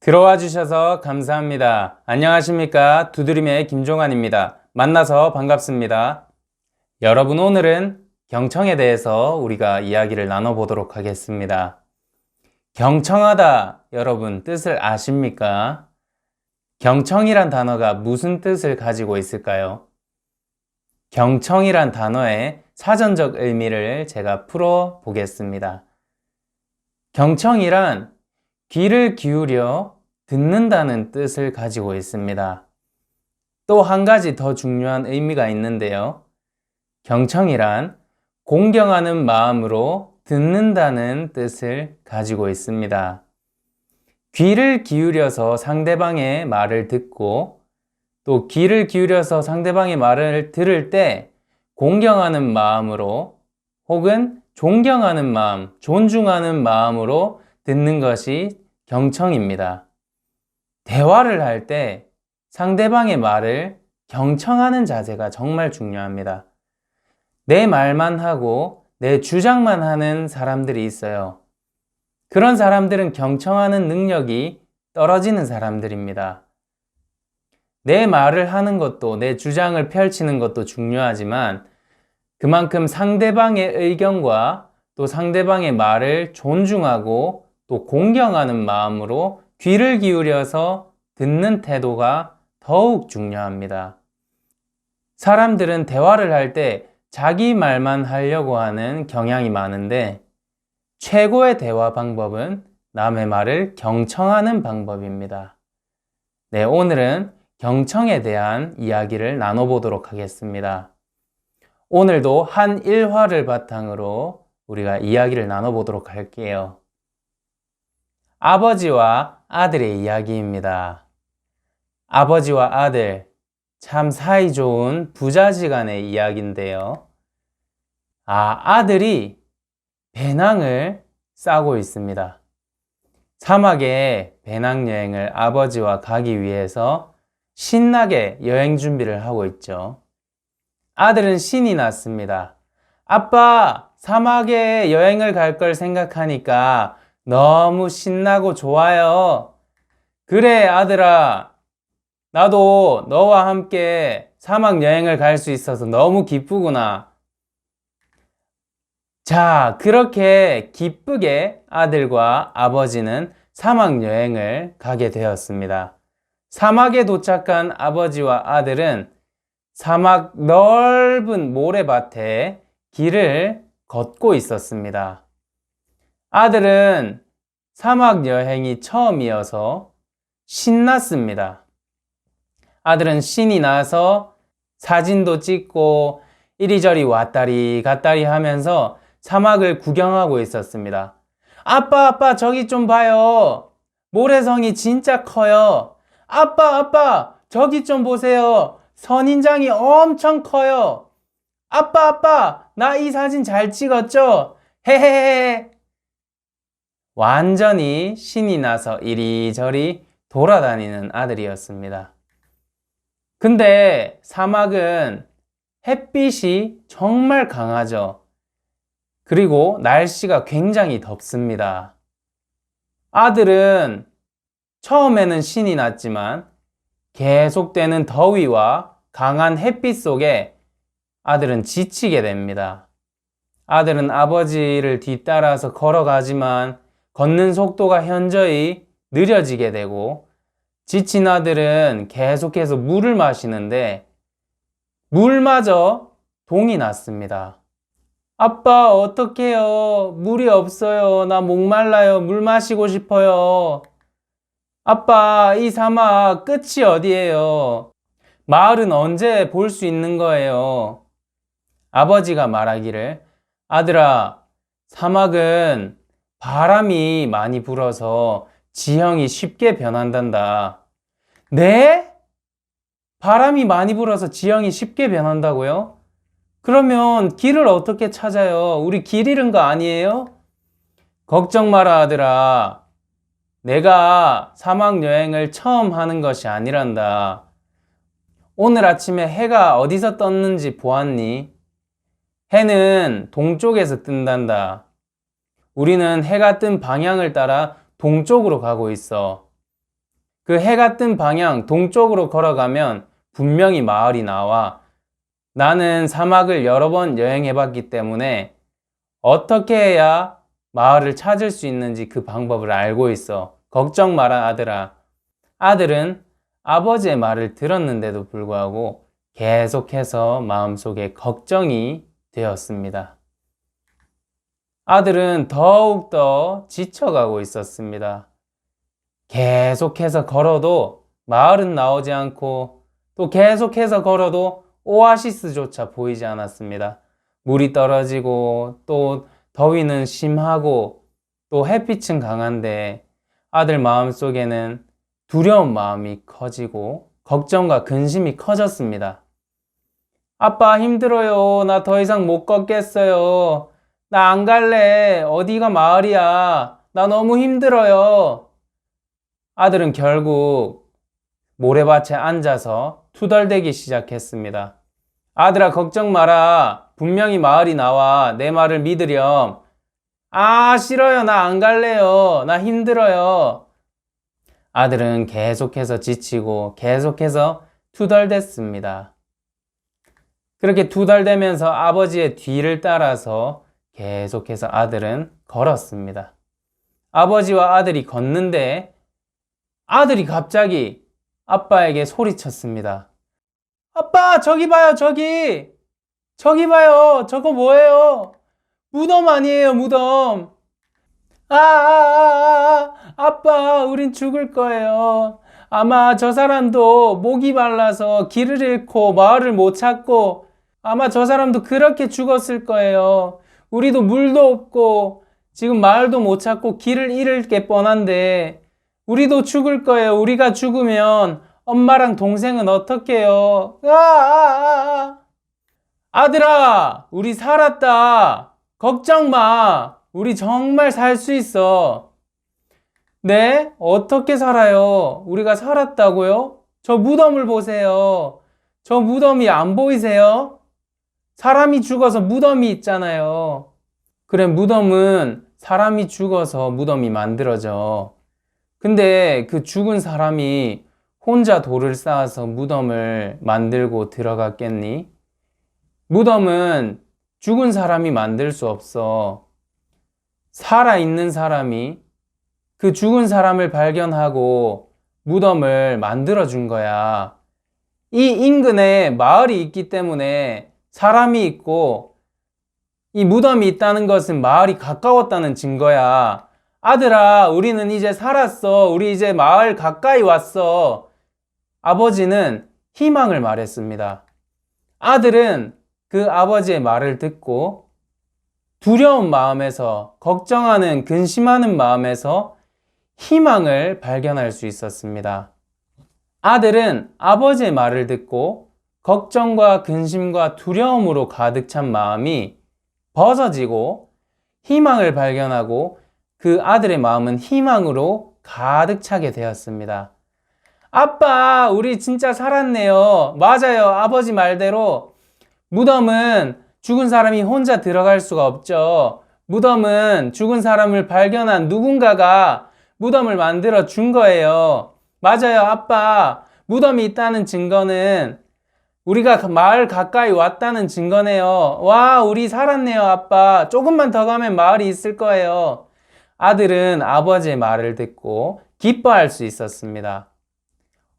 들어와 주셔서 감사합니다. 안녕하십니까? 두드림의 김종환입니다. 만나서 반갑습니다. 여러분, 오늘은 경청에 대해서 우리가 이야기를 나눠보도록 하겠습니다. 경청하다, 여러분 뜻을 아십니까? 경청이란 단어가 무슨 뜻을 가지고 있을까요? 경청이란 단어의 사전적 의미를 제가 풀어보겠습니다. 경청이란 귀를 기울여 듣는다는 뜻을 가지고 있습니다. 또 한 가지 더 중요한 의미가 있는데요. 경청이란 공경하는 마음으로 듣는다는 뜻을 가지고 있습니다. 귀를 기울여서 상대방의 말을 듣고 또 귀를 기울여서 상대방의 말을 들을 때 공경하는 마음으로 혹은 존경하는 마음, 존중하는 마음으로 듣는 것이 경청입니다. 대화를 할 때 상대방의 말을 경청하는 자세가 정말 중요합니다. 내 말만 하고 내 주장만 하는 사람들이 있어요. 그런 사람들은 경청하는 능력이 떨어지는 사람들입니다. 내 말을 하는 것도 내 주장을 펼치는 것도 중요하지만 그만큼 상대방의 의견과 또 상대방의 말을 존중하고 또 공경하는 마음으로 귀를 기울여서 듣는 태도가 더욱 중요합니다. 사람들은 대화를 할 때 자기 말만 하려고 하는 경향이 많은데 최고의 대화 방법은 남의 말을 경청하는 방법입니다. 네, 오늘은 경청에 대한 이야기를 나눠보도록 하겠습니다. 오늘도 한 일화를 바탕으로 우리가 이야기를 나눠보도록 할게요. 아버지와 아들의 이야기입니다. 아버지와 아들, 참 사이좋은 부자지간의 이야기인데요. 아들이 배낭을 싸고 있습니다. 사막에 배낭여행을 아버지와 가기 위해서 신나게 여행 준비를 하고 있죠. 아들은 신이 났습니다. 아빠, 사막에 여행을 갈 걸 생각하니까 너무 신나고 좋아요. 그래, 아들아. 나도 너와 함께 사막 여행을 갈 수 있어서 너무 기쁘구나. 자, 그렇게 기쁘게 아들과 아버지는 사막 여행을 가게 되었습니다. 사막에 도착한 아버지와 아들은 사막 넓은 모래밭에 길을 걷고 있었습니다. 아들은 사막 여행이 처음이어서 신났습니다. 아들은 신이 나서 사진도 찍고 이리저리 왔다리 갔다리 하면서 사막을 구경하고 있었습니다. 아빠, 저기 좀 봐요. 모래성이 진짜 커요. 아빠, 저기 좀 보세요. 선인장이 엄청 커요. 아빠, 나 이 사진 잘 찍었죠? 헤헤헤. 완전히 신이 나서 이리저리 돌아다니는 아들이었습니다. 근데 사막은 햇빛이 정말 강하죠. 그리고 날씨가 굉장히 덥습니다. 아들은 처음에는 신이 났지만 계속되는 더위와 강한 햇빛 속에 아들은 지치게 됩니다. 아들은 아버지를 뒤따라서 걸어가지만 걷는 속도가 현저히 느려지게 되고 지친 아들은 계속해서 물을 마시는데 물마저 동이 났습니다. 아빠, 어떡해요? 물이 없어요. 나 목말라요. 물 마시고 싶어요. 아빠, 이 사막 끝이 어디예요? 마을은 언제 볼 수 있는 거예요? 아버지가 말하기를, 아들아, 사막은 바람이 많이 불어서 지형이 쉽게 변한단다. 네? 바람이 많이 불어서 지형이 쉽게 변한다고요? 그러면 길을 어떻게 찾아요? 우리 길 잃은 거 아니에요? 걱정 마라, 아들아. 내가 사막 여행을 처음 하는 것이 아니란다. 오늘 아침에 해가 어디서 떴는지 보았니? 해는 동쪽에서 뜬단다. 우리는 해가 뜬 방향을 따라 동쪽으로 가고 있어. 그 해가 뜬 방향 동쪽으로 걸어가면 분명히 마을이 나와. 나는 사막을 여러 번 여행해봤기 때문에 어떻게 해야 마을을 찾을 수 있는지 그 방법을 알고 있어. 걱정 마라, 아들아. 아들은 아버지의 말을 들었는데도 불구하고 계속해서 마음속에 걱정이 되었습니다. 아들은 더욱더 지쳐가고 있었습니다. 계속해서 걸어도 마을은 나오지 않고 또 계속해서 걸어도 오아시스조차 보이지 않았습니다. 물이 떨어지고 또 더위는 심하고 또 햇빛은 강한데 아들 마음속에는 두려운 마음이 커지고 걱정과 근심이 커졌습니다. 아빠 힘들어요. 나 더 이상 못 걷겠어요. 나 안 갈래. 어디가 마을이야. 나 너무 힘들어요. 아들은 결국 모래밭에 앉아서 투덜대기 시작했습니다. 아들아, 걱정 마라. 분명히 마을이 나와. 내 말을 믿으렴. 아, 싫어요. 나 안 갈래요. 나 힘들어요. 아들은 계속해서 지치고 계속해서 투덜댔습니다. 그렇게 투덜대면서 아버지의 뒤를 따라서 계속해서 아들은 걸었습니다. 아버지와 아들이 걷는데 아들이 갑자기 아빠에게 소리쳤습니다. 아빠, 저기 봐요, 저기! 저기 봐요, 저거 뭐예요? 무덤 아니에요, 무덤! 아빠, 우린 죽을 거예요. 아마 저 사람도 목이 말라서 길을 잃고 마을을 못 찾고 아마 저 사람도 그렇게 죽었을 거예요. 우리도 물도 없고 지금 마을도 못 찾고 길을 잃을 게 뻔한데 우리도 죽을 거예요. 우리가 죽으면 엄마랑 동생은 어떡해요? 아들아, 우리 살았다. 걱정 마. 우리 정말 살 수 있어. 네? 어떻게 살아요? 우리가 살았다고요? 저 무덤을 보세요. 저 무덤이 안 보이세요? 사람이 죽어서 무덤이 있잖아요. 그래, 무덤은 사람이 죽어서 무덤이 만들어져. 근데 그 죽은 사람이 혼자 돌을 쌓아서 무덤을 만들고 들어갔겠니? 무덤은 죽은 사람이 만들 수 없어. 살아있는 사람이 그 죽은 사람을 발견하고 무덤을 만들어준 거야. 이 인근에 마을이 있기 때문에 사람이 있고 이 무덤이 있다는 것은 마을이 가까웠다는 증거야. 아들아, 우리는 이제 살았어. 우리 이제 마을 가까이 왔어. 아버지는 희망을 말했습니다. 아들은 그 아버지의 말을 듣고 두려운 마음에서, 걱정하는, 근심하는 마음에서 희망을 발견할 수 있었습니다. 아들은 아버지의 말을 듣고 걱정과 근심과 두려움으로 가득 찬 마음이 벗어지고 희망을 발견하고 그 아들의 마음은 희망으로 가득 차게 되었습니다. 아빠, 우리 진짜 살았네요. 맞아요. 아버지 말대로 무덤은 죽은 사람이 혼자 들어갈 수가 없죠. 무덤은 죽은 사람을 발견한 누군가가 무덤을 만들어 준 거예요. 맞아요, 아빠. 무덤이 있다는 증거는 우리가 마을 가까이 왔다는 증거네요. 와, 우리 살았네요, 아빠. 조금만 더 가면 마을이 있을 거예요. 아들은 아버지의 말을 듣고 기뻐할 수 있었습니다.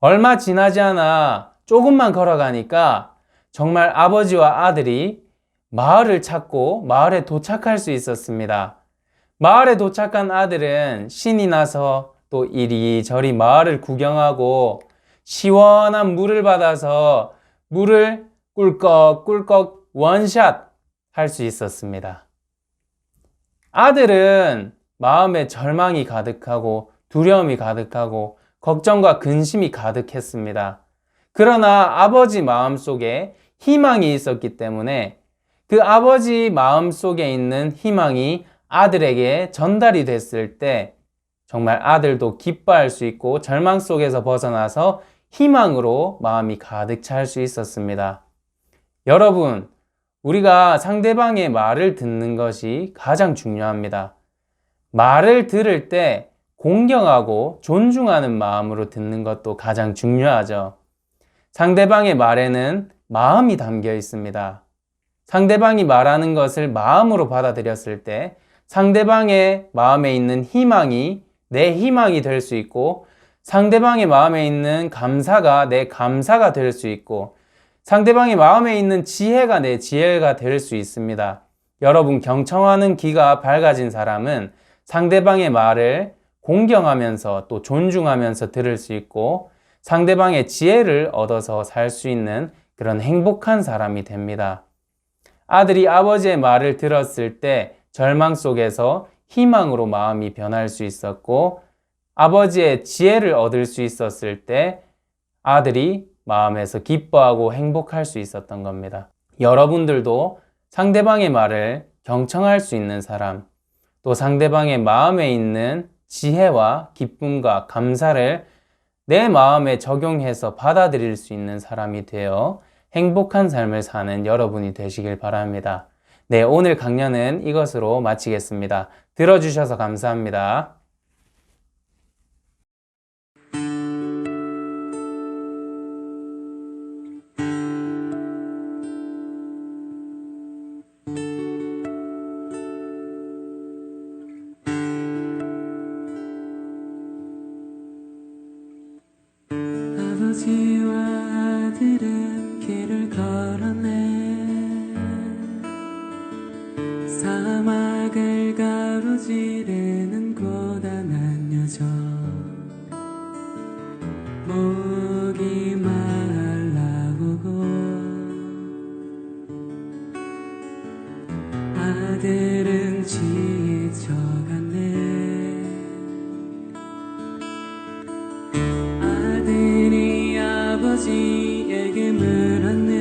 얼마 지나지 않아 조금만 걸어가니까 정말 아버지와 아들이 마을을 찾고 마을에 도착할 수 있었습니다. 마을에 도착한 아들은 신이 나서 또 이리저리 마을을 구경하고 시원한 물을 받아서 물을 꿀꺽꿀꺽 원샷 할 수 있었습니다. 아들은 마음에 절망이 가득하고 두려움이 가득하고 걱정과 근심이 가득했습니다. 그러나 아버지 마음속에 희망이 있었기 때문에 그 아버지 마음속에 있는 희망이 아들에게 전달이 됐을 때 정말 아들도 기뻐할 수 있고 절망 속에서 벗어나서 희망으로 마음이 가득 찰 수 있었습니다. 여러분, 우리가 상대방의 말을 듣는 것이 가장 중요합니다. 말을 들을 때 공경하고 존중하는 마음으로 듣는 것도 가장 중요하죠. 상대방의 말에는 마음이 담겨 있습니다. 상대방이 말하는 것을 마음으로 받아들였을 때 상대방의 마음에 있는 희망이 내 희망이 될 수 있고, 상대방의 마음에 있는 감사가 내 감사가 될 수 있고, 상대방의 마음에 있는 지혜가 내 지혜가 될 수 있습니다. 여러분, 경청하는 귀가 밝아진 사람은 상대방의 말을 공경하면서 또 존중하면서 들을 수 있고, 상대방의 지혜를 얻어서 살 수 있는 그런 행복한 사람이 됩니다. 아들이 아버지의 말을 들었을 때 절망 속에서 희망으로 마음이 변할 수 있었고, 아버지의 지혜를 얻을 수 있었을 때 아들이 마음에서 기뻐하고 행복할 수 있었던 겁니다. 여러분들도 상대방의 말을 경청할 수 있는 사람, 또 상대방의 마음에 있는 지혜와 기쁨과 감사를 내 마음에 적용해서 받아들일 수 있는 사람이 되어 행복한 삶을 사는 여러분이 되시길 바랍니다. 네, 오늘 강연은 이것으로 마치겠습니다. 들어주셔서 감사합니다. 아버지와 아들은 길을 걸었네. 사막을 가로지르는 고단한 여정, 목이 말라오고 아들은 지쳐갔네. 아들이 아버지에게 물었네.